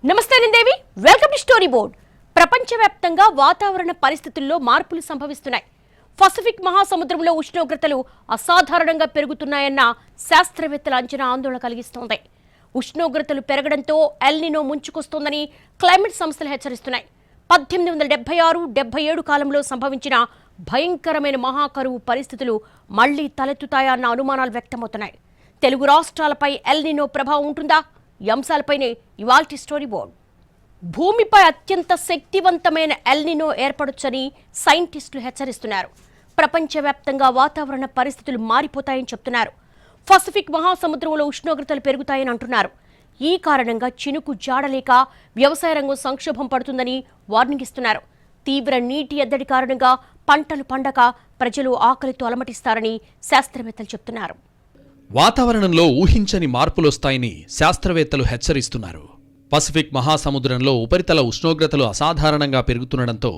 నమస్తే నిందేవి, welcome to story board. ప్రపంచవ్యాప్తంగా వాతావరణ పరిస్థితుల్లో మార్పులు సంభవిస్తున్నాయి. పసిఫిక్ మహాసముద్రంలో ఉష్ణోగ్రతలు అసాధారణంగా పెరుగుతున్నాయన్న శాస్త్రవేత్తల అంచనా ఆందోళన కలిగిస్తోంది. ఉష్ణోగ్రతలు పెరగడంతో ఎల్ నినో ముంచుకొస్తోందని క్లైమేట్ సంస్థలు హెచ్చరిస్తున్నాయి. 1876-77 కాలంలో సంభవించిన భయంకరమైన మహాకరువు పరిస్థితులు మళ్లీ తలెత్తుతాయన్న అనుమానాలు వ్యక్తమవుతున్నాయి. తెలుగు రాష్ట్రాలపై ఎల్ నినో ప్రభావం ఉంటుందా? ఈ అంశాలపైనే ఇవాల్టి స్టోరీ బోర్డ్. భూమిపై అత్యంత శక్తివంతమైన ఎల్ నినో ఏర్పడొచ్చని సైంటిస్టులు హెచ్చరిస్తున్నారు. ప్రపంచవ్యాప్తంగా వాతావరణ పరిస్థితులు మారిపోతాయని చెప్తున్నారు. పసిఫిక్ మహాసముద్రంలో ఉష్ణోగ్రతలు పెరుగుతాయని అంటున్నారు. ఈ కారణంగా చినుకు జాడలేక వ్యవసాయ రంగం సంక్షోభం పడుతుందని వార్నింగ్ ఇస్తున్నారు. తీవ్ర నీటి ఎద్దడి కారణంగా పంటలు పండక ప్రజలు ఆకలితో అలమటిస్తారని శాస్త్రవేత్తలు చెప్తున్నారు. వాతావరణంలో ఊహించని మార్పులొస్తాయని శాస్త్రవేత్తలు హెచ్చరిస్తున్నారు. పసిఫిక్ మహాసముద్రంలో ఉపరితల ఉష్ణోగ్రతలు అసాధారణంగా పెరుగుతుండటంతో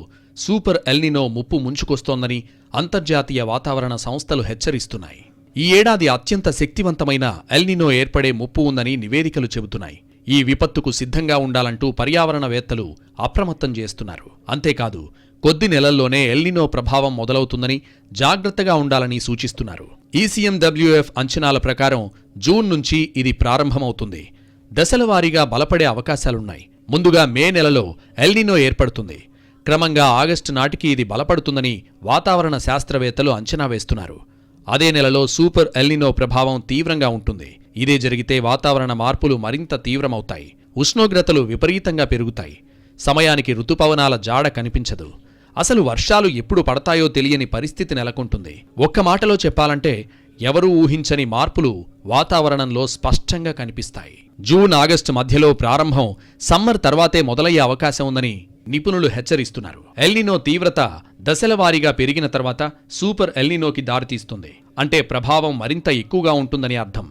సూపర్ ఎల్ నినో ముప్పు ముంచుకొస్తోందని అంతర్జాతీయ వాతావరణ సంస్థలు హెచ్చరిస్తున్నాయి. ఈ ఏడాది అత్యంత శక్తివంతమైన ఎల్ నినో ఏర్పడే ముప్పు ఉందని నివేదికలు చెబుతున్నాయి. ఈ విపత్తుకు సిద్ధంగా ఉండాలంటూ పర్యావరణవేత్తలు అప్రమత్తం చేస్తున్నారు. అంతేకాదు, కొద్ది నెలల్లోనే ఎల్ నినో ప్రభావం మొదలవుతుందని జాగ్రత్తగా ఉండాలని సూచిస్తున్నారు. ఈసీఎండబ్ల్యూఎఫ్ అంచనాల ప్రకారం జూన్ నుంచి ఇది ప్రారంభమవుతుంది. దశలవారీగా బలపడే అవకాశాలున్నాయి. ముందుగా మే నెలలో ఎల్ నినో ఏర్పడుతుంది. క్రమంగా ఆగస్టు నాటికి ఇది బలపడుతుందని వాతావరణ శాస్త్రవేత్తలు అంచనా వేస్తున్నారు. అదే నెలలో సూపర్ ఎల్ నినో ప్రభావం తీవ్రంగా ఉంటుంది. ఇదే జరిగితే వాతావరణ మార్పులు మరింత తీవ్రమవుతాయి. ఉష్ణోగ్రతలు విపరీతంగా పెరుగుతాయి. సమయానికి ఋతుపవనాల జాడ కనిపించదు. అసలు వర్షాలు ఎప్పుడు పడతాయో తెలియని పరిస్థితి నెలకొంటుంది. ఒక్క మాటలో చెప్పాలంటే ఎవరూ ఊహించని మార్పులు వాతావరణంలో స్పష్టంగా కనిపిస్తాయి. జూన్ ఆగస్టు మధ్యలో ప్రారంభం సమ్మర్ తర్వాతే మొదలయ్యే అవకాశం ఉందని నిపుణులు హెచ్చరిస్తున్నారు. ఎల్ నినో తీవ్రత దశలవారీగా పెరిగిన తర్వాత సూపర్ ఎల్ నినోకి దారితీస్తుంది. అంటే ప్రభావం మరింత ఎక్కువగా ఉంటుందని అర్థం.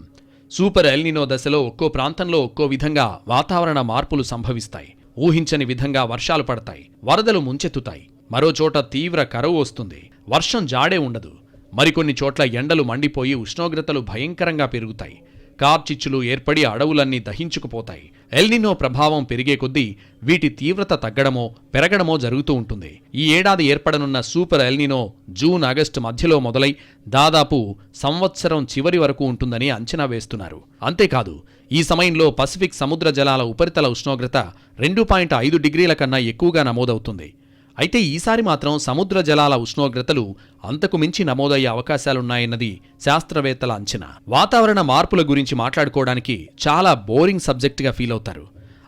సూపర్ ఎల్ నినో దశలో ఒక్కో ప్రాంతంలో ఒక్కో విధంగా వాతావరణ మార్పులు సంభవిస్తాయి. ఊహించని విధంగా వర్షాలు పడతాయి, వరదలు ముంచెత్తుతాయి. మరోచోట తీవ్ర కరువు వస్తుంది, వర్షం జాడే ఉండదు. మరికొన్ని చోట్ల ఎండలు మండిపోయి ఉష్ణోగ్రతలు భయంకరంగా పెరుగుతాయి. కార్చిచ్చులు ఏర్పడి అడవులన్నీ దహించుకుపోతాయి. ఎల్ నినో ప్రభావం పెరిగే కొద్దీ వీటి తీవ్రత తగ్గడమో పెరగడమో జరుగుతూ ఉంటుంది. ఈ ఏడాది ఏర్పడనున్న super El Nino June August మధ్యలో మొదలై దాదాపు సంవత్సరం చివరి వరకు ఉంటుందని అంచనా వేస్తున్నారు. అంతేకాదు, ఈ సమయంలో పసిఫిక్ సముద్ర జలాల ఉపరితల ఉష్ణోగ్రత 2.5 డిగ్రీల కన్నా ఎక్కువగా నమోదవుతుంది. అయితే ఈసారి మాత్రం సముద్ర జలాల ఉష్ణోగ్రతలు అంతకు మించి నమోదయ్యే అవకాశాలున్నాయన్నది శాస్త్రవేత్తల అంచనా. వాతావరణ మార్పుల గురించి మాట్లాడుకోవడానికి చాలా బోరింగ్ సబ్జెక్టుగా ఫీల్ అవుతారు.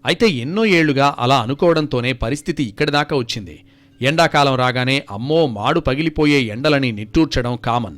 అయితే ఎన్నో ఏళ్లుగా అలా అనుకోవడంతోనే పరిస్థితి ఇక్కడిదాకా వచ్చింది. ఎండాకాలం రాగానే అమ్మో మాడు పగిలిపోయే ఎండలని నిట్టూర్చడం కామన్.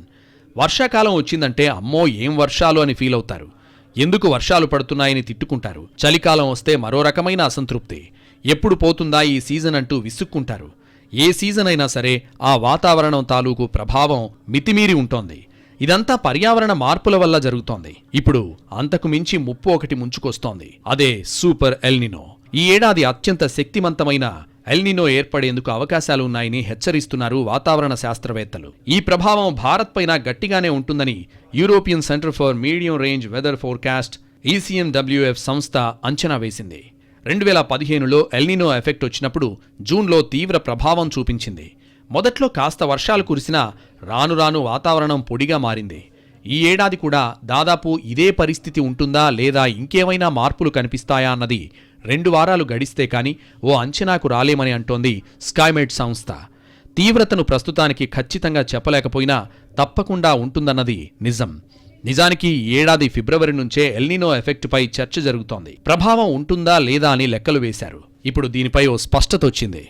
వర్షాకాలం వచ్చిందంటే అమ్మో ఏం వర్షాలు అని ఫీల్ అవుతారు. ఎందుకు వర్షాలు పడుతున్నాయని తిట్టుకుంటారు. చలికాలం వస్తే మరో రకమైన అసంతృప్తి. ఎప్పుడు పోతుందా ఈ సీజన్ అంటూ విసుక్కుంటారు. ఏ సీజన్ అయినా సరే ఆ వాతావరణం తాలూకు ప్రభావం మితిమీరి ఉంటోంది. ఇదంతా పర్యావరణ మార్పుల వల్ల జరుగుతోంది. ఇప్పుడు అంతకు మించి ముప్పు ఒకటి ముంచుకొస్తోంది. అదే సూపర్ ఎల్ నినో. ఈ ఏడాది అత్యంత శక్తివంతమైన ఎల్ నినో ఏర్పడేందుకు అవకాశాలు ఉన్నాయని హెచ్చరిస్తున్నారు వాతావరణ శాస్త్రవేత్తలు. ఈ ప్రభావం భారత్ పైన గట్టిగానే ఉంటుందని European Centre for Medium Range Weather Forecast ECMWF సంస్థ అంచనా వేసింది. 2015లో ఎల్ నినో ఎఫెక్ట్ వచ్చినప్పుడు జూన్లో తీవ్ర ప్రభావం చూపించింది. మొదట్లో కాస్త వర్షాలు కురిసినా రాను రాను వాతావరణం పొడిగా మారింది. ఈ ఏడాది కూడా దాదాపు ఇదే పరిస్థితి ఉంటుందా లేదా ఇంకేమైనా మార్పులు కనిపిస్తాయా అన్నది 2 వారాలు గడిస్తే కానీ ఓ అంచనాకు రాలేమని అంటోంది స్కైమెట్ సంస్థ. తీవ్రతను ప్రస్తుతానికి ఖచ్చితంగా చెప్పలేకపోయినా తప్పకుండా ఉంటుందన్నది నిజం. నిజానికి ఈ ఏడాది ఫిబ్రవరి నుంచే ఎల్ నినో ఎఫెక్ట్పై చర్చ జరుగుతోంది. ప్రభావం ఉంటుందా లేదా అని లెక్కలు వేశారు. ఇప్పుడు దీనిపై ఓ స్పష్టత వచ్చింది.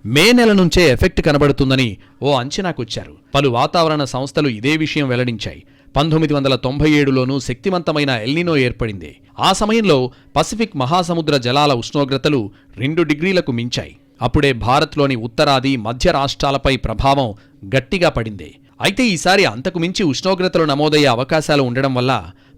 మే నెల నుంచే ఎఫెక్ట్ కనబడుతుందని ఓ అంచనాకొచ్చారు. పలు వాతావరణ సంస్థలు ఇదే విషయం వెల్లడించాయి. 1997లోనూ శక్తివంతమైన ఎల్ నినో ఏర్పడింది. ఆ సమయంలో పసిఫిక్ మహాసముద్ర జలాల ఉష్ణోగ్రతలు 2 డిగ్రీలకు మించాయి. అప్పుడే భారత్లోని ఉత్తరాది మధ్య రాష్ట్రాలపై ప్రభావం గట్టిగా పడింది. అయితే ఈసారి అంతకు మించి ఉష్ణోగ్రతలు నమోదయ్యే అవకాశాలు ఉండడం వల్ల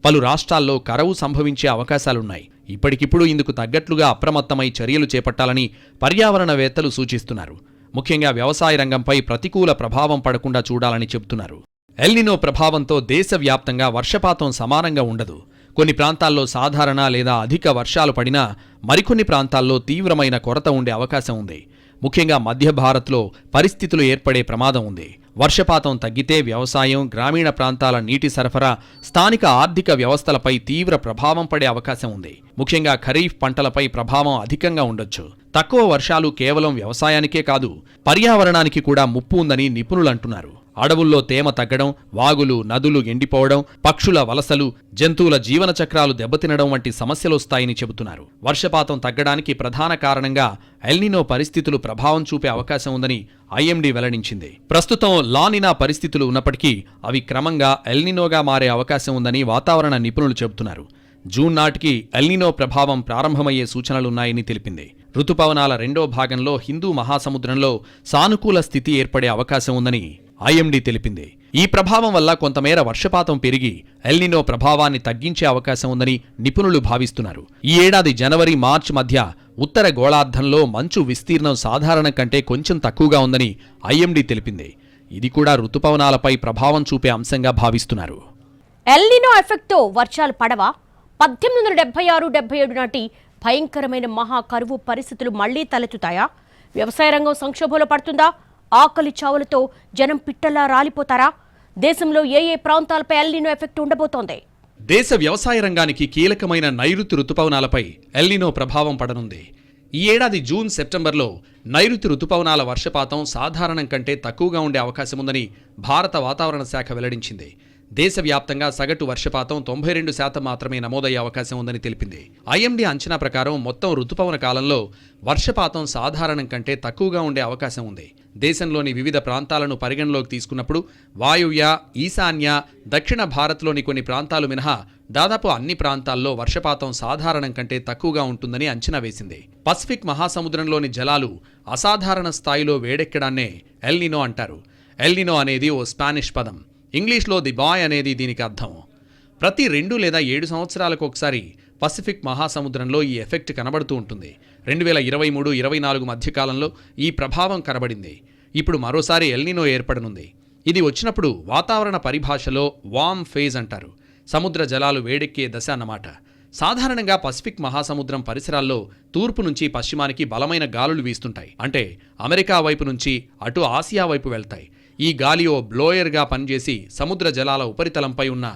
పలు రాష్ట్రాల్లో కరవు సంభవించే అవకాశాలున్నాయి. ఇప్పటికిప్పుడు ఇందుకు తగ్గట్లుగా అప్రమత్తమై చర్యలు చేపట్టాలని పర్యావరణవేత్తలు సూచిస్తున్నారు. ముఖ్యంగా వ్యవసాయ రంగంపై ప్రతికూల ప్రభావం పడకుండా చూడాలని చెబుతున్నారు. ఎల్ నినో ప్రభావంతో దేశవ్యాప్తంగా వర్షపాతం సమానంగా ఉండదు. కొన్ని ప్రాంతాల్లో సాధారణ లేదా అధిక వర్షాలు పడినా మరికొన్ని ప్రాంతాల్లో తీవ్రమైన కొరత ఉండే అవకాశం ఉంది. ముఖ్యంగా మధ్య భారత్లో పరిస్థితులు ఏర్పడే ప్రమాదం ఉంది. వర్షపాతం తగ్గితే వ్యవసాయం, గ్రామీణ ప్రాంతాల నీటి సరఫరా, స్థానిక ఆర్థిక వ్యవస్థలపై తీవ్ర ప్రభావం పడే అవకాశం ఉంది. ముఖ్యంగా ఖరీఫ్ పంటలపై ప్రభావం అధికంగా ఉండొచ్చు. తక్కువ వర్షాలు కేవలం వ్యవసాయానికే కాదు, పర్యావరణానికి కూడా ముప్పు ఉందని నిపుణులు అంటున్నారు. అడవుల్లో తేమ తగ్గడం, వాగులు, నదులు ఎండిపోవడం, పక్షుల వలసలు, జంతువుల జీవన చక్రాలు దెబ్బతినడం వంటి సమస్యలొస్తాయని చెబుతున్నారు. వర్షపాతం తగ్గడానికి ప్రధాన కారణంగా ఎల్నినో పరిస్థితులు ప్రభావం చూపే అవకాశం ఉందని ఐఎండీ వెల్లడించింది. ప్రస్తుతం లానినా పరిస్థితులు ఉన్నప్పటికీ అవి క్రమంగా ఎల్నినోగా మారే అవకాశం ఉందని వాతావరణ నిపుణులు చెబుతున్నారు. జూన్ నాటికి ఎల్నినో ప్రభావం ప్రారంభమయ్యే సూచనలున్నాయని తెలిపింది. రుతుపవనాల రెండో భాగంలో హిందూ మహాసముద్రంలో సానుకూల స్థితి ఏర్పడే అవకాశం ఉందని ఐఎండీ తెలిపింది. ఈ ప్రభావం వల్ల కొంతమేర వర్షపాతం పెరిగి ఎల్నినో ప్రభావాన్ని తగ్గించే అవకాశం ఉందని నిపుణులు భావిస్తున్నారు. ఈ ఏడాది జనవరి, మార్చి మధ్య ఉత్తర గోళార్ధంలో మంచు విస్తీర్ణం సాధారణం కంటే కొంచెం తక్కువగా ఉందని ఐఎండీ తెలిపింది. ఇది కూడా రుతుపవనాలపై ప్రభావం చూపే అంశంగా భావిస్తున్నారు. ఎల్నినో ఎఫెక్ట్తో వర్షాలు పడవా? 1876-77 నాటి భయంకరమైన మహా కరువు పరిస్థితులు మళ్లీ తలెత్తుతాయా? వ్యవసాయ రంగం సంక్షోభంలో పడుతుందా? ఆకలి చావులతో జనం పిట్టల్లా రాలిపోతారా? దేశంలో ఏ ప్రాంతాలపై ఎల్నినో ఎఫెక్ట్ ఉండబోతోంది? దేశ వ్యవసాయ రంగానికి కీలకమైన నైరుతి రుతుపవనాలపై ఎల్నినో ప్రభావం పడనుంది. ఈ ఏడాది జూన్, సెప్టెంబర్లో నైరుతి రుతుపవనాల వర్షపాతం సాధారణం కంటే తక్కువగా ఉండే అవకాశముందని భారత వాతావరణ శాఖ వెల్లడించింది. దేశవ్యాప్తంగా సగటు వర్షపాతం 92% మాత్రమే నమోదయ్యే అవకాశం ఉందని తెలిపింది. ఐఎండీ అంచనా ప్రకారం మొత్తం రుతుపవన కాలంలో వర్షపాతం సాధారణం కంటే తక్కువగా ఉండే అవకాశం ఉంది. దేశంలోని వివిధ ప్రాంతాలను పరిగణలోకి తీసుకున్నప్పుడు వాయువ్య, ఈశాన్య, దక్షిణ భారత్లోని కొన్ని ప్రాంతాలు మినహా దాదాపు అన్ని ప్రాంతాల్లో వర్షపాతం సాధారణం కంటే తక్కువగా ఉంటుందని అంచనా వేసింది. పసిఫిక్ మహాసముద్రంలోని జలాలు అసాధారణ స్థాయిలో వేడెక్కడాన్నే ఎల్నినో అంటారు. ఎల్నినో అనేది ఓ స్పానిష్ పదం. ఇంగ్లీష్లో ది బాయ్ అనేది దీనికి అర్థం. ప్రతి 2 లేదా 7 సంవత్సరాలకు ఒకసారి పసిఫిక్ మహాసముద్రంలో ఈ ఎఫెక్ట్ కనబడుతూ ఉంటుంది. 2023-24 మధ్యకాలంలో ఈ ప్రభావం కనబడింది. ఇప్పుడు మరోసారి ఎల్నినో ఏర్పడనుంది. ఇది వచ్చినప్పుడు వాతావరణ పరిభాషలో వార్మ్ ఫేజ్ అంటారు. సముద్ర జలాలు వేడెక్కే దశ అన్నమాట. సాధారణంగా పసిఫిక్ మహాసముద్రం పరిసరాల్లో తూర్పు నుంచి పశ్చిమానికి బలమైన గాలులు వీస్తుంటాయి. అంటే అమెరికా వైపు నుంచి అటు ఆసియా వైపు వెళ్తాయి. ఈ గాలి ఓ బ్లోయర్గా పనిచేసి సముద్ర జలాల ఉపరితలంపై ఉన్న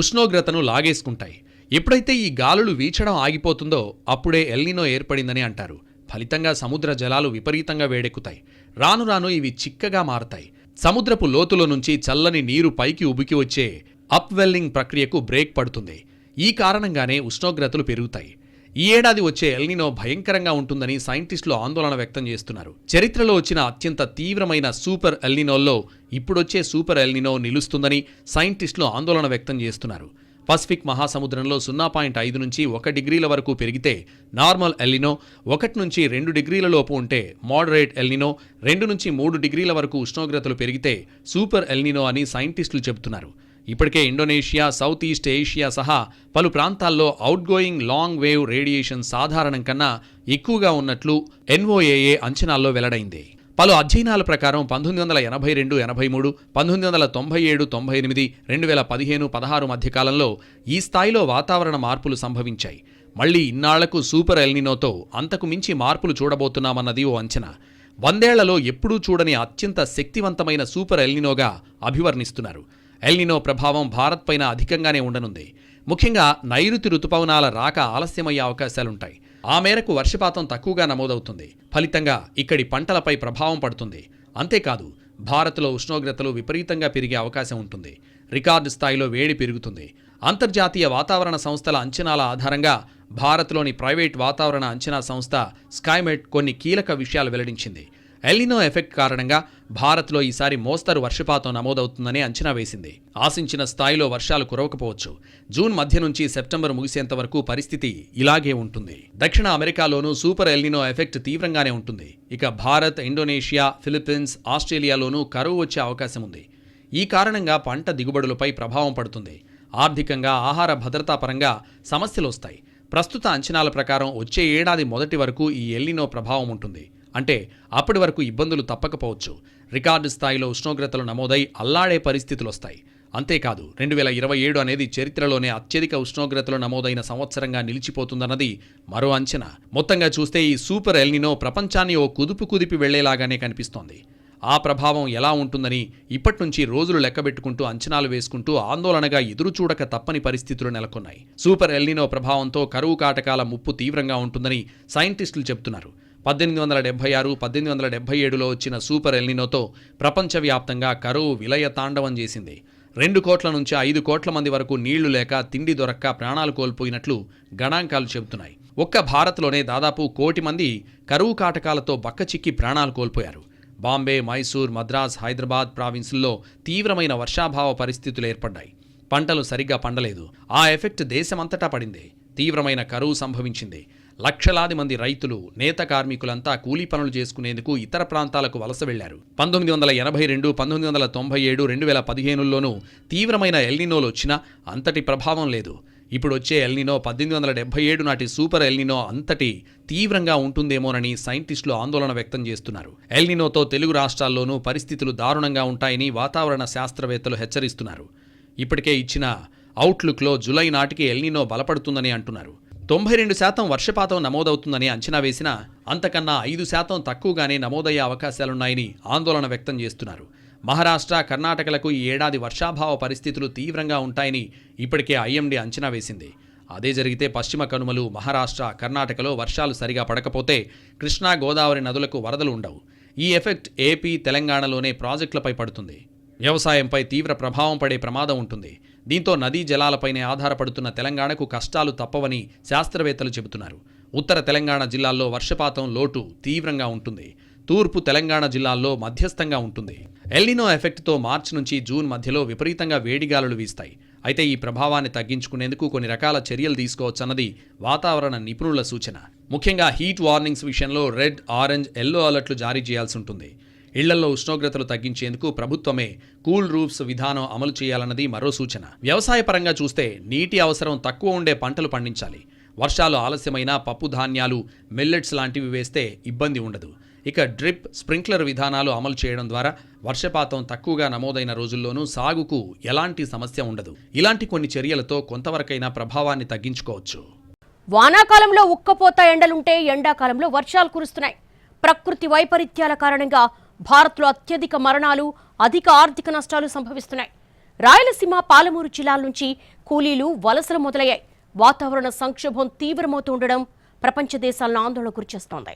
ఉష్ణోగ్రతను లాగేసుకుంటాయి. ఎప్పుడైతే ఈ గాలులు వీచడం ఆగిపోతుందో అప్పుడే ఎల్నినో ఏర్పడిందని అంటారు. ఫలితంగా సముద్ర జలాలు విపరీతంగా వేడెక్కుతాయి. రాను రాను ఇవి చిక్కగా మారతాయి. సముద్రపు లోతులో నుంచి చల్లని నీరు పైకి ఉబికి వచ్చే అప్వెల్లింగ్ ప్రక్రియకు బ్రేక్ పడుతుంది. ఈ కారణంగానే ఉష్ణోగ్రతలు పెరుగుతాయి. ఈ ఏడాది వచ్చే ఎల్నినో భయంకరంగా ఉంటుందని సైంటిస్టులు ఆందోళన వ్యక్తం చేస్తున్నారు. చరిత్రలో వచ్చిన అత్యంత తీవ్రమైన సూపర్ ఎల్నినోల్లో ఇప్పుడొచ్చే సూపర్ ఎల్నినో నిలుస్తుందని సైంటిస్టులు ఆందోళన వ్యక్తం చేస్తున్నారు. పసిఫిక్ మహాసముద్రంలో 0.5 నుంచి 1 డిగ్రీల వరకు పెరిగితే నార్మల్ ఎల్నినో, 1 నుంచి 2 డిగ్రీల లోపు ఉంటే మోడరేట్ ఎల్నినో, 2 నుంచి 3 డిగ్రీల వరకు ఉష్ణోగ్రతలు పెరిగితే సూపర్ ఎల్నినో అని సైంటిస్టులు చెబుతున్నారు. ఇప్పటికే ఇండోనేషియా, సౌత్ ఈస్ట్ ఏషియా సహా పలు ప్రాంతాల్లో అవుట్గోయింగ్ లాంగ్ వేవ్ రేడియేషన్ సాధారణం కన్నా ఎక్కువగా ఉన్నట్లు ఎన్ఓఏఏ అంచనాల్లో వెల్లడైంది. పలు అధ్యయనాల ప్రకారం 1982-83, 1997-98, 2015-16 మధ్యకాలంలో ఈ స్థాయిలో వాతావరణ మార్పులు సంభవించాయి. మళ్లీ ఇన్నాళ్లకు సూపర్ ఎల్నినోతో అంతకు మించి మార్పులు చూడబోతున్నామన్నది ఓ అంచనా. 100 ఏళ్లలో ఎప్పుడూ చూడని అత్యంత శక్తివంతమైన సూపర్ ఎల్నినోగా అభివర్ణిస్తున్నారు. ఎల్నినో ప్రభావం భారత్ పైన అధికంగానే ఉండనుంది. ముఖ్యంగా నైరుతి రుతుపవనాల రాక ఆలస్యమయ్యే అవకాశాలుంటాయి. ఆ మేరకు వర్షపాతం తక్కువగా నమోదవుతుంది. ఫలితంగా ఇక్కడి పంటలపై ప్రభావం పడుతుంది. అంతేకాదు భారత్లో ఉష్ణోగ్రతలు విపరీతంగా పెరిగే అవకాశం ఉంటుంది. రికార్డు స్థాయిలో వేడి పెరుగుతుంది. అంతర్జాతీయ వాతావరణ సంస్థల అంచనాల ఆధారంగా భారత్లోని ప్రైవేట్ వాతావరణ అంచనా సంస్థ స్కైమెట్ కొన్ని కీలక విషయాలు వెల్లడించింది. ఎల్నినో ఎఫెక్ట్ కారణంగా భారత్లో ఈసారి మోస్తరు వర్షపాతం నమోదవుతుందని అంచనా వేసింది. ఆశించిన స్థాయిలో వర్షాలు కురవకపోవచ్చు. జూన్ మధ్య నుంచి సెప్టెంబర్ ముగిసేంత వరకు పరిస్థితి ఇలాగే ఉంటుంది. దక్షిణ అమెరికాలోనూ సూపర్ ఎల్నినో ఎఫెక్ట్ తీవ్రంగానే ఉంటుంది. ఇక భారత్, ఇండోనేషియా, ఫిలిప్పీన్స్, ఆస్ట్రేలియాలోనూ కరువు వచ్చే అవకాశం ఉంది. ఈ కారణంగా పంట దిగుబడులపై ప్రభావం పడుతుంది. ఆర్థికంగా, ఆహార భద్రతా పరంగా సమస్యలు వస్తాయి. ప్రస్తుత అంచనాల ప్రకారం వచ్చే ఏడాది మొదటి వరకు ఈ ఎల్నినో ప్రభావం ఉంటుంది. అంటే అప్పటి వరకు ఇబ్బందులు తప్పకపోవచ్చు. రికార్డు స్థాయిలో ఉష్ణోగ్రతలు నమోదై అల్లాడే పరిస్థితులు వస్తాయి. అంతేకాదు 2027 అనేది చరిత్రలోనే అత్యధిక ఉష్ణోగ్రతలు నమోదైన సంవత్సరంగా నిలిచిపోతుందన్నది మరో అంచనా. మొత్తంగా చూస్తే ఈ సూపర్ ఎల్నినో ప్రపంచాన్ని ఓ కుదిపి వెళ్లేలాగానే కనిపిస్తోంది. ఆ ప్రభావం ఎలా ఉంటుందని ఇప్పట్నుంచి రోజులు లెక్కబెట్టుకుంటూ అంచనాలు వేసుకుంటూ ఆందోళనగా ఎదురుచూడక తప్పని పరిస్థితులు నెలకొన్నాయి. సూపర్ ఎల్నినో ప్రభావంతో కరువు కాటకాల ముప్పు తీవ్రంగా ఉంటుందని సైంటిస్టులు చెబుతున్నారు. 1876, 1877లో వచ్చిన సూపర్ ఎల్నినోతో ప్రపంచవ్యాప్తంగా కరువు విలయ తాండవం చేసింది. 2 కోట్ల నుంచి 5 కోట్ల మంది వరకు నీళ్లు లేక తిండి దొరక్క ప్రాణాలు కోల్పోయినట్లు గణాంకాలు చెబుతున్నాయి. ఒక్క భారత్లోనే దాదాపు 1 కోటి మంది కరువు కాటకాలతో బక్కచిక్కి ప్రాణాలు కోల్పోయారు. బాంబే, మైసూర్, మద్రాస్, హైదరాబాద్ ప్రావిన్సుల్లో తీవ్రమైన వర్షాభావ పరిస్థితులు ఏర్పడ్డాయి. పంటలు సరిగ్గా పండలేదు. ఆ ఎఫెక్ట్ దేశమంతటా పడింది. తీవ్రమైన కరువు సంభవించింది. లక్షలాది మంది రైతులు, నేత కార్మికులంతా కూలీ పనులు చేసుకునేందుకు ఇతర ప్రాంతాలకు వలస వెళ్లారు. 1982, 1997, 2015లోనూ తీవ్రమైన ఎల్నినోలు వచ్చినా అంతటి ప్రభావం లేదు. ఇప్పుడొచ్చే ఎల్నినో 1877 నాటి సూపర్ ఎల్నినో అంతటి తీవ్రంగా ఉంటుందేమోనని సైంటిస్టులు ఆందోళన వ్యక్తం చేస్తున్నారు. ఎల్నినోతో తెలుగు రాష్ట్రాల్లోనూ పరిస్థితులు దారుణంగా ఉంటాయని వాతావరణ శాస్త్రవేత్తలు హెచ్చరిస్తున్నారు. ఇప్పటికే ఇచ్చిన అవుట్లుక్లో జులై నాటికి ఎల్నినో బలపడుతుందని అంటున్నారు. 92% వర్షపాతం నమోదవుతుందని అంచనా వేసినా అంతకన్నా 5% తక్కువగానే నమోదయ్యే అవకాశాలున్నాయని ఆందోళన వ్యక్తం చేస్తున్నారు. మహారాష్ట్ర, కర్ణాటకలకు ఈ ఏడాది వర్షాభావ పరిస్థితులు తీవ్రంగా ఉంటాయని ఇప్పటికే ఐఎండీ అంచనా వేసింది. అదే జరిగితే పశ్చిమ కనుమలు, మహారాష్ట్ర, కర్ణాటకలో వర్షాలు సరిగా పడకపోతే కృష్ణా, గోదావరి నదులకు వరదలు ఉండవు. ఈ ఎఫెక్ట్ ఏపీ, తెలంగాణలోనే ప్రాజెక్టులపై పడుతుంది. వ్యవసాయంపై తీవ్ర ప్రభావం పడే ప్రమాదం ఉంటుంది. దీంతో నదీ జలాలపైనే ఆధారపడుతున్న తెలంగాణకు కష్టాలు తప్పవని శాస్త్రవేత్తలు చెబుతున్నారు. ఉత్తర తెలంగాణ జిల్లాల్లో వర్షపాతం లోటు తీవ్రంగా ఉంటుంది. తూర్పు తెలంగాణ జిల్లాల్లో మధ్యస్థంగా ఉంటుంది. ఎల్నినో ఎఫెక్ట్తో మార్చి నుంచి జూన్ మధ్యలో విపరీతంగా వేడిగాలులు వీస్తాయి. అయితే ఈ ప్రభావాన్ని తగ్గించుకునేందుకు కొన్ని రకాల చర్యలు తీసుకోవచ్చన్నది వాతావరణ నిపుణుల సూచన. ముఖ్యంగా హీట్ వార్నింగ్స్ విషయంలో రెడ్, ఆరెంజ్, ఎల్లో అలర్ట్లు జారీ చేయాల్సి ఉంటుంది. ఇళ్లలో ఉష్ణోగ్రతలు తగ్గించేందుకు ప్రభుత్వమే కూల్ రూఫ్స్ విధానం అమలు చేయాలన్నది మరో సూచన. వ్యవసాయ పరంగా చూస్తే నీటి అవసరం తక్కువ ఉండే పంటలు పండించాలి. వర్షాలు ఆలస్యమైన పప్పు ధాన్యాలు, మిల్లెట్స్ లాంటివి వేస్తే ఇబ్బంది ఉండదు. ఇక డ్రిప్, స్ప్రింక్లర్ విధానాలు అమలు చేయడం ద్వారా వర్షపాతం తక్కువగా నమోదైన రోజుల్లోనూ సాగుకు ఎలాంటి సమస్య ఉండదు. ఇలాంటి కొన్ని చర్యలతో కొంతవరకైనా ప్రభావాన్ని తగ్గించుకోవచ్చు. వానాకాలంలో ఉక్కపోత ఎండలుంటే ఎండాకాలంలో వర్షాలు కురుస్తున్నాయి. ప్రకృతి వైపరీత్యాల కారణంగా భారత్లో అత్యధిక మరణాలు, అధిక ఆర్థిక నష్టాలు సంభవిస్తున్నాయి. రాయలసీమ, పాలమూరు జిల్లాల నుంచి కూలీలు వలసలు మొదలయ్యాయి. వాతావరణ సంక్షోభం తీవ్రమవుతూ ఉండడం ప్రపంచ దేశాలను ఆందోళన గురిచేస్తోంది.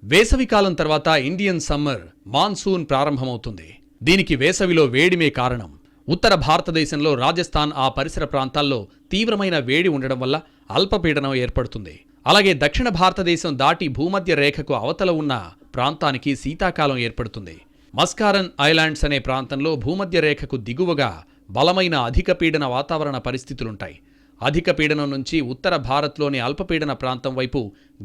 వేసవికాలం తర్వాత ఇండియన్ సమ్మర్, మాన్సూన్ ప్రారంభమవుతుంది. దీనికి వేసవిలో వేడిమే కారణం. ఉత్తర భారతదేశంలో రాజస్థాన్, ఆ పరిసర ప్రాంతాల్లో తీవ్రమైన వేడి ఉండడం వల్ల అల్పపీడనం ఏర్పడుతుంది. అలాగే దక్షిణ భారతదేశం దాటి భూమధ్య రేఖకు అవతల ఉన్న ప్రాంతానికి శీతాకాలం ఏర్పడుతుంది. మస్కారన్ ఐలాండ్స్ అనే ప్రాంతంలో భూమధ్య రేఖకు దిగువగా బలమైన అధిక పీడన వాతావరణ పరిస్థితులుంటాయి. అధిక పీడనం నుంచి ఉత్తర భారత్లోని అల్పపీడన ప్రాంతం వైపు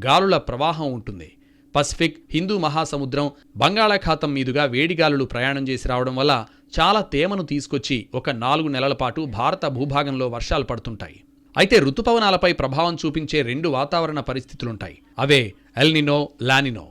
గాలుల ప్రవాహం ఉంటుంది. పసిఫిక్, హిందూ మహాసముద్రం, బంగాళాఖాతం మీదుగా వేడిగాలులు ప్రయాణం చేసి రావడం వల్ల చాలా తేమను తీసుకొచ్చి ఒక 4 నెలల పాటు భారత భూభాగంలో వర్షాలు పడుతుంటాయి. అయితే ఋతుపవనాలపై ప్రభావం చూపించే 2 వాతావరణ పరిస్థితులుంటాయి. అవే ఎల్నినో, లానినో.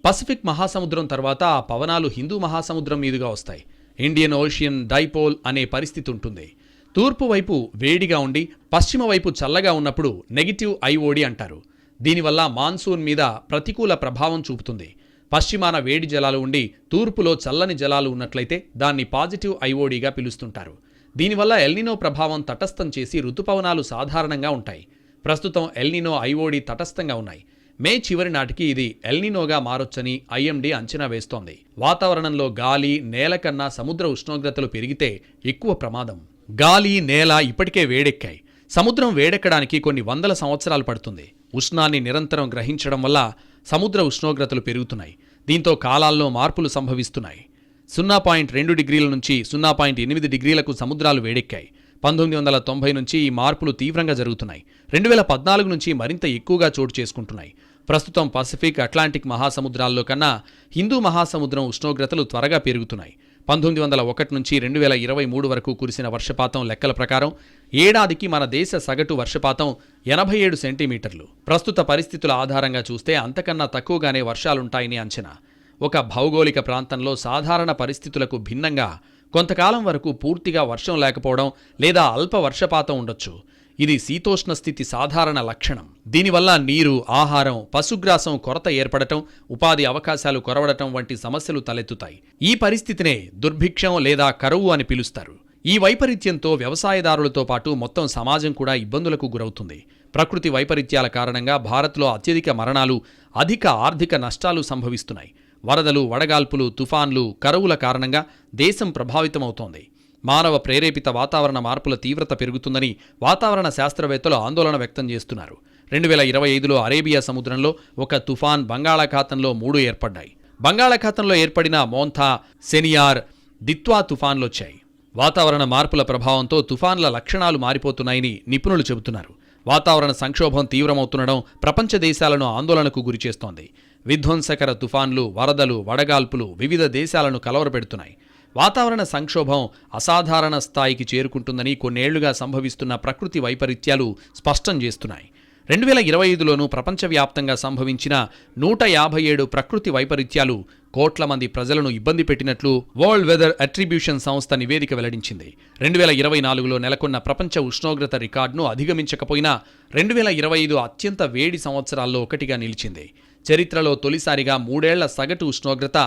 పసిఫిక్ మహాసముద్రం తర్వాత ఆ పవనాలు హిందూ మహాసముద్రం మీదుగా వస్తాయి. ఇండియన్ ఓషియన్ డైపోల్ అనే పరిస్థితి ఉంటుంది. తూర్పు వైపు వేడిగా ఉండి పశ్చిమ వైపు చల్లగా ఉన్నప్పుడు నెగిటివ్ ఐఓడి అంటారు. దీనివల్ల మాన్సూన్ మీద ప్రతికూల ప్రభావం చూపుతుంది. పశ్చిమాన వేడి జలాలు ఉండి తూర్పులో చల్లని జలాలు ఉన్నట్లయితే దాన్ని పాజిటివ్ ఐఓడిగా పిలుస్తుంటారు. దీనివల్ల ఎల్నినో ప్రభావం తటస్థం చేసి ఋతుపవనాలు సాధారణంగా ఉంటాయి. ప్రస్తుతం ఎల్నినో, ఐఓడి తటస్థంగా ఉన్నాయి. మే చివరి నాటికి ఇది ఎల్నినోగా మారొచ్చని ఐఎండీ అంచనా వేస్తోంది. వాతావరణంలో గాలి, నేల కన్నా సముద్ర ఉష్ణోగ్రతలు పెరిగితే ఎక్కువ ప్రమాదం. గాలి, నేల ఇప్పటికే వేడెక్కాయి. సముద్రం వేడెక్కడానికి కొన్ని వందల సంవత్సరాలు పడుతుంది. ఉష్ణాన్ని నిరంతరం గ్రహించడం వల్ల సముద్ర ఉష్ణోగ్రతలు పెరుగుతున్నాయి. దీంతో కాలాల్లో మార్పులు సంభవిస్తున్నాయి. 0.2 డిగ్రీల నుంచి 0.8 డిగ్రీలకు సముద్రాలు వేడెక్కాయి. 1990 నుంచి ఈ మార్పులు తీవ్రంగా జరుగుతున్నాయి. 2014 నుంచి మరింత ఎక్కువగా చోటు చేసుకుంటున్నాయి. ప్రస్తుతం పసిఫిక్, అట్లాంటిక్ మహాసముద్రాల్లో కన్నా హిందూ మహాసముద్రం ఉష్ణోగ్రతలు త్వరగా పెరుగుతున్నాయి. 1901 నుంచి 2023 వరకు కురిసిన వర్షపాతం లెక్కల ప్రకారం ఏడాదికి మన దేశ సగటు వర్షపాతం 87 సెంటీమీటర్లు. ప్రస్తుత పరిస్థితుల ఆధారంగా చూస్తే అంతకన్నా తక్కువగానే వర్షాలుంటాయని అంచనా. ఒక భౌగోళిక ప్రాంతంలో సాధారణ పరిస్థితులకు భిన్నంగా కొంతకాలం వరకు పూర్తిగా వర్షం లేకపోవడం లేదా అల్ప వర్షపాతం ఉండొచ్చు. ఇది శీతోష్ణ స్థితి సాధారణ లక్షణం. దీనివల్ల నీరు, ఆహారం, పశుగ్రాసం కొరత ఏర్పడటం, ఉపాధి అవకాశాలు కొరవడటం వంటి సమస్యలు తలెత్తుతాయి. ఈ పరిస్థితినే దుర్భిక్షం లేదా కరువు అని పిలుస్తారు. ఈ వైపరీత్యంతో వ్యవసాయదారులతో పాటు మొత్తం సమాజం కూడా ఇబ్బందులకు గురవుతుంది. ప్రకృతి వైపరీత్యాల కారణంగా భారత్లో అత్యధిక మరణాలు, అధిక ఆర్థిక నష్టాలు సంభవిస్తున్నాయి. వరదలు, వడగాల్పులు, తుఫాన్లు, కరువుల కారణంగా దేశం ప్రభావితమవుతోంది. మానవ ప్రేరేపిత వాతావరణ మార్పుల తీవ్రత పెరుగుతుందని వాతావరణ శాస్త్రవేత్తలు ఆందోళన వ్యక్తం చేస్తున్నారు. 2025లో అరేబియా సముద్రంలో ఒక తుఫాన్, బంగాళాఖాతంలో 3 ఏర్పడ్డాయి. బంగాళాఖాతంలో ఏర్పడిన మోంథా, సెనియార్, దిత్వా తుఫాన్లొచ్చాయి. వాతావరణ మార్పుల ప్రభావంతో తుఫాన్ల లక్షణాలు మారిపోతున్నాయని నిపుణులు చెబుతున్నారు. వాతావరణ సంక్షోభం తీవ్రమవుతుండడం ప్రపంచ దేశాలను ఆందోళనకు గురిచేస్తోంది. విధ్వంసకర తుఫాన్లు, వరదలు, వడగాల్పులు వివిధ దేశాలను కలవరపెడుతున్నాయి. వాతావరణ సంక్షోభం అసాధారణ స్థాయికి చేరుకుంటుందని కొన్నేళ్లుగా సంభవిస్తున్న ప్రకృతి వైపరీత్యాలు స్పష్టం చేస్తున్నాయి. 2025లోనూ ప్రపంచవ్యాప్తంగా సంభవించిన 157 ప్రకృతి వైపరీత్యాలు కోట్ల మంది ప్రజలను ఇబ్బంది పెట్టినట్లు వరల్డ్ వెదర్ అట్రిబ్యూషన్ సంస్థ నివేదిక వెల్లడించింది. 2024లో నెలకొన్న ప్రపంచ ఉష్ణోగ్రత రికార్డును అధిగమించకపోయినా 2025 అత్యంత వేడి సంవత్సరాల్లో ఒకటిగా నిలిచింది. చరిత్రలో తొలిసారిగా 3 ఏళ్ల సగటు ఉష్ణోగ్రత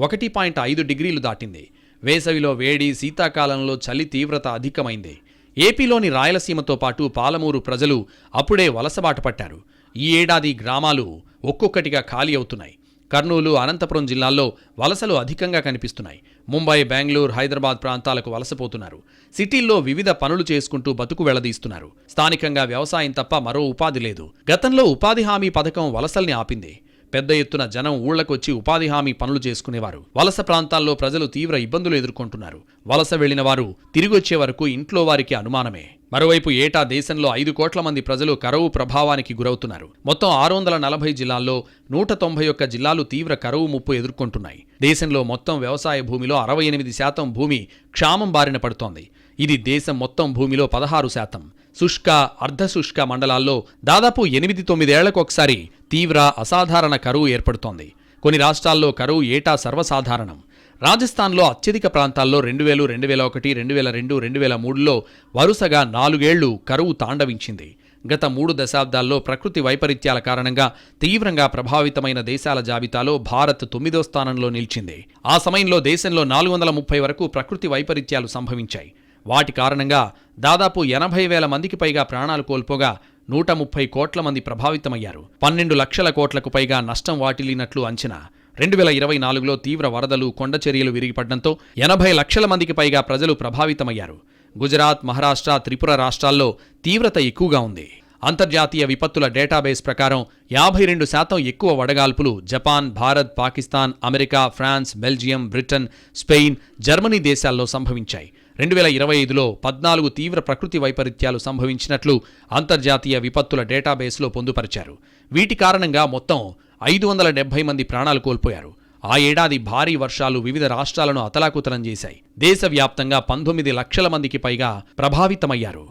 1.5 డిగ్రీలు దాటింది. వేసవిలో వేడి, శీతాకాలంలో చలి తీవ్రత అధికమైంది. ఏపీలోని రాయలసీమతో పాటు పాలమూరు ప్రజలు అప్పుడే వలసబాట పట్టారు. ఈ ఏడాది గ్రామాలు ఒక్కొక్కటిగా ఖాళీ అవుతున్నాయి. కర్నూలు, అనంతపురం జిల్లాల్లో వలసలు అధికంగా కనిపిస్తున్నాయి. ముంబై, బెంగళూరు, హైదరాబాద్ ప్రాంతాలకు వలసపోతున్నారు. సిటీల్లో వివిధ పనులు చేసుకుంటూ బతుకు వెళ్లదీస్తున్నారు. స్థానికంగా వ్యవసాయం తప్ప మరో ఉపాధి లేదు. గతంలో ఉపాధి హామీ పథకం వలసల్ని ఆపింది. పెద్ద ఎత్తున జనం ఊళ్లకొచ్చి ఉపాధి హామీ పనులు చేసుకునేవారు. వలస ప్రాంతాల్లో ప్రజలు తీవ్ర ఇబ్బందులు ఎదుర్కొంటున్నారు. వలస వెళ్లిన వారు తిరిగొచ్చే వరకు ఇంట్లో వారికి అనుమానమే. మరోవైపు ఏటా దేశంలో 5 కోట్ల మంది ప్రజలు కరువు ప్రభావానికి గురవుతున్నారు. మొత్తం 640 జిల్లాల్లో 191 జిల్లాలు తీవ్ర కరువు ముప్పు ఎదుర్కొంటున్నాయి. దేశంలో మొత్తం వ్యవసాయ భూమిలో 68% భూమి క్షామం బారిన పడుతోంది. ఇది దేశం మొత్తం భూమిలో 16%. శుష్క, అర్ధశుష్క మండలాల్లో దాదాపు 8-9 ఏళ్లకొకసారి తీవ్ర, అసాధారణ కరువు ఏర్పడుతోంది. కొన్ని రాష్ట్రాల్లో కరువు ఏటా సర్వసాధారణం. రాజస్థాన్లో అత్యధిక ప్రాంతాల్లో 2000, 2001, 2002, 2003లో వరుసగా 4 ఏళ్లు కరువు తాండవించింది. గత 3 దశాబ్దాల్లో ప్రకృతి వైపరీత్యాల కారణంగా తీవ్రంగా ప్రభావితమైన దేశాల జాబితాలో భారత్ 9వ స్థానంలో నిలిచింది. ఆ సమయంలో దేశంలో 430 వరకు ప్రకృతి వైపరీత్యాలు సంభవించాయి. వాటి కారణంగా దాదాపు 80,000 మందికి పైగా ప్రాణాలు కోల్పోగా 130 కోట్ల మంది ప్రభావితమయ్యారు. 12 లక్షల కోట్లకు పైగా నష్టం వాటిల్లినట్లు అంచనా. 2024లో తీవ్ర వరదలు, కొండచర్యలు విరిగిపడడంతో 80 లక్షల మందికి పైగా ప్రజలు ప్రభావితమయ్యారు. గుజరాత్, మహారాష్ట్ర, త్రిపుర రాష్ట్రాల్లో తీవ్రత ఎక్కువగా ఉంది. అంతర్జాతీయ విపత్తుల డేటాబేస్ ప్రకారం 52% ఎక్కువ వడగాల్పులు Japan, Bharat, Pakistan, America, France, Belgium, Britain, Spain, Germany దేశాల్లో సంభవించాయి. 2025లో 14 తీవ్ర ప్రకృతి వైపరీత్యాలు సంభవించినట్లు అంతర్జాతీయ విపత్తుల డేటాబేస్లో పొందుపరిచారు. వీటి కారణంగా మొత్తం 570 మంది ప్రాణాలు కోల్పోయారు. ఆ ఏడాది భారీ వర్షాలు వివిధ రాష్ట్రాలను అతలాకుతలం చేశాయి. దేశవ్యాప్తంగా 19 లక్షల మందికి పైగా ప్రభావితమయ్యారు.